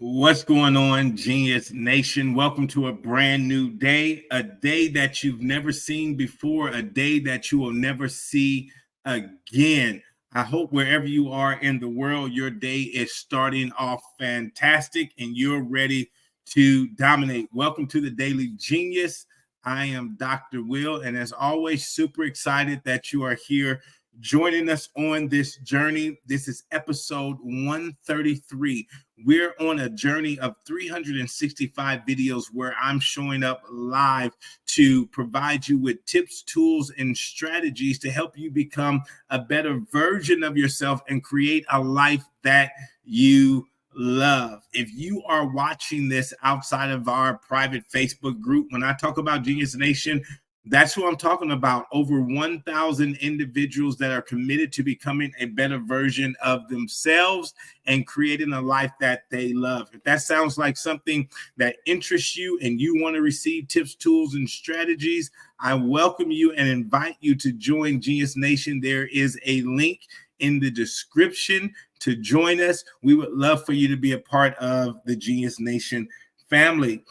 What's going on, Genius Nation? Welcome to a brand new day, a day that you've never seen before, a day that you will never see again. I hope wherever you are in the world, your day is starting off fantastic and you're ready to dominate. Welcome to the Daily Genius. I am Dr. Will, and as always, super excited that you are here joining us on this journey. This is episode 133. We're on a journey of 365 videos where I'm showing up live to provide you with tips, tools, and strategies to help you become a better version of yourself and create a life that you love. If you are watching this outside of our private Facebook group, when I talk about Genius Nation, that's who I'm talking about. Over 1,000 individuals that are committed to becoming a better version of themselves and creating a life that they love. If that sounds like something that interests you and you want to receive tips, tools, and strategies, I welcome you and invite you to join Genius Nation. There is a link in the description to join us. We would love for you to be a part of the Genius Nation family.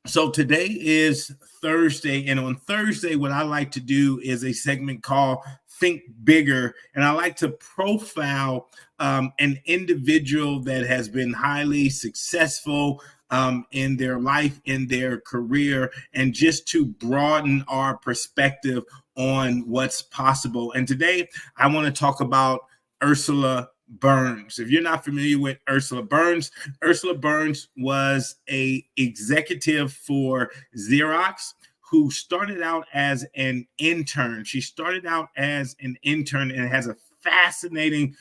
So today is Thursday, and on Thursday, what I like to do is a segment called Think Bigger, and I like to profile an individual that has been highly successful in their life, in their career, and just to broaden our perspective on what's possible. And today, I want to talk about Ursula Burns. If you're not familiar with Ursula Burns was an executive for Xerox who started out as an intern. She started out as an intern and has a fascinating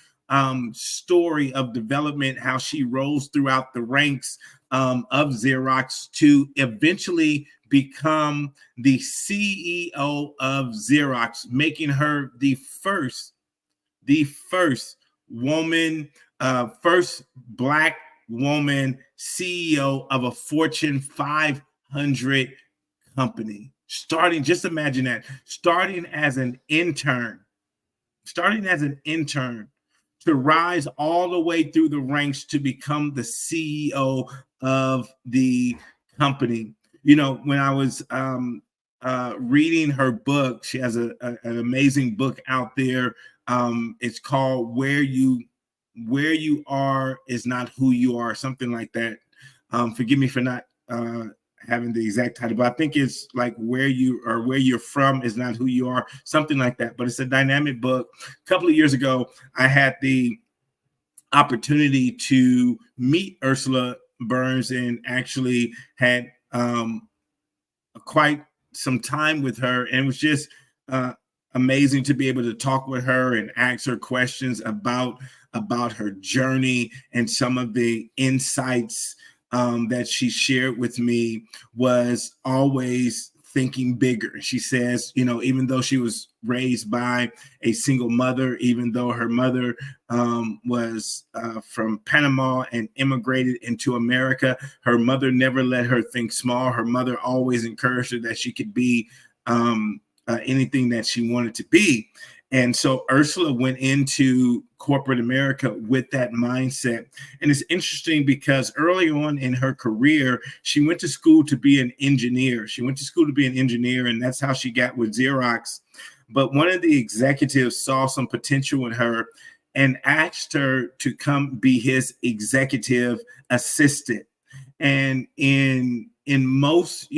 story of development, how she rose throughout the ranks of Xerox to eventually become the CEO of Xerox, making her the first woman, first Black woman CEO of a Fortune 500 company. Just imagine that, starting as an intern to rise all the way through the ranks to become the CEO of the company. You know, when I was reading her book, she has an amazing book out there. It's called Where You Are Is Not Who You Are, something like that. Forgive me for not having the exact title, but I think it's like where you're from is not who you are, something like that. But it's a dynamic book. A couple of years ago, I had the opportunity to meet Ursula Burns and actually had quite some time with her, and it was just amazing to be able to talk with her and ask her questions about her journey, and some of the insights that she shared with me was always thinking bigger. She says, you know, even though she was raised by a single mother, even though her mother was from Panama and immigrated into America, her mother never let her think small. Her mother always encouraged her that she could be anything that she wanted to be. And so Ursula went into corporate America with that mindset. And it's interesting because early on in her career, she went to school to be an engineer. And that's how she got with Xerox. But one of the executives saw some potential in her and asked her to come be his executive assistant. And in most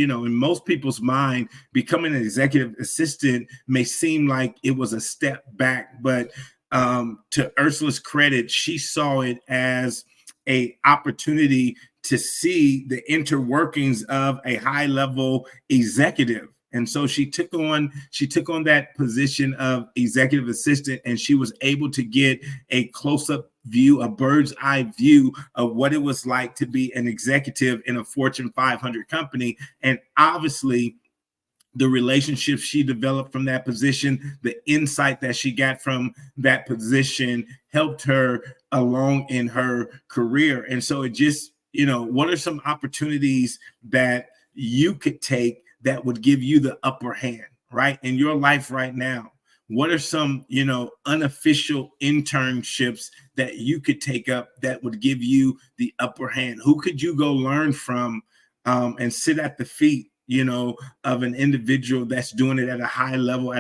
people's mind, becoming an executive assistant may seem like it was a step back, but to Ursula's credit, she saw it as an opportunity to see the interworkings of a high-level executive. And so she took on that position of executive assistant, and she was able to get a close-up view, a bird's eye view of what it was like to be an executive in a Fortune 500 company. And obviously, the relationships she developed from that position, the insight that she got from that position helped her along in her career. And so it just, you know, what are some opportunities that you could take that would give you the upper hand, right, in your life right now? What are some, unofficial internships that you could take up that would give you the upper hand? Who could you go learn from and sit at the feet, of an individual that's doing it at a high level,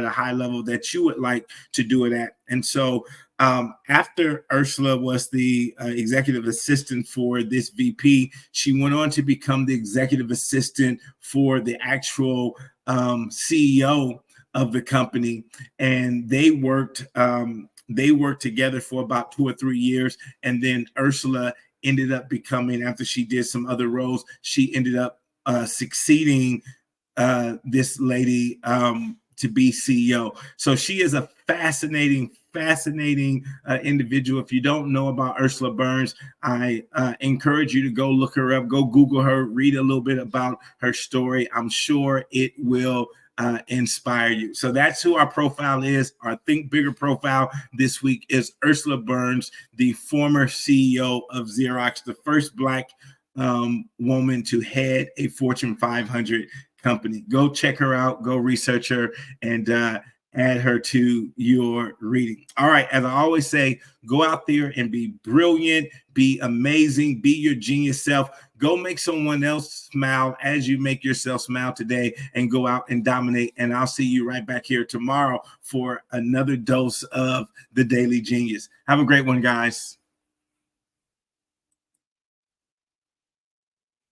that you would like to do it at? And so after Ursula was the executive assistant for this VP, she went on to become the executive assistant for the actual CEO of the company, and they worked together for about 2 or 3 years, and then Ursula ended up becoming, after she did some other roles, she ended up succeeding this lady to be CEO. So she is a fascinating individual. If you don't know about Ursula Burns, I encourage you to go look her up, go Google her, read a little bit about her story. I'm sure it will inspire you. So that's who our profile is. Our Think Bigger profile this week is Ursula Burns, the former CEO of Xerox, the first Black woman to head a Fortune 500 company. Go check her out, go research her, and add her to your reading. All right, as I always say, go out there and be brilliant, be amazing, be your genius self. Go make someone else smile as you make yourself smile today, and go out and dominate. And I'll see you right back here tomorrow for another dose of the Daily Genius. Have a great one, guys.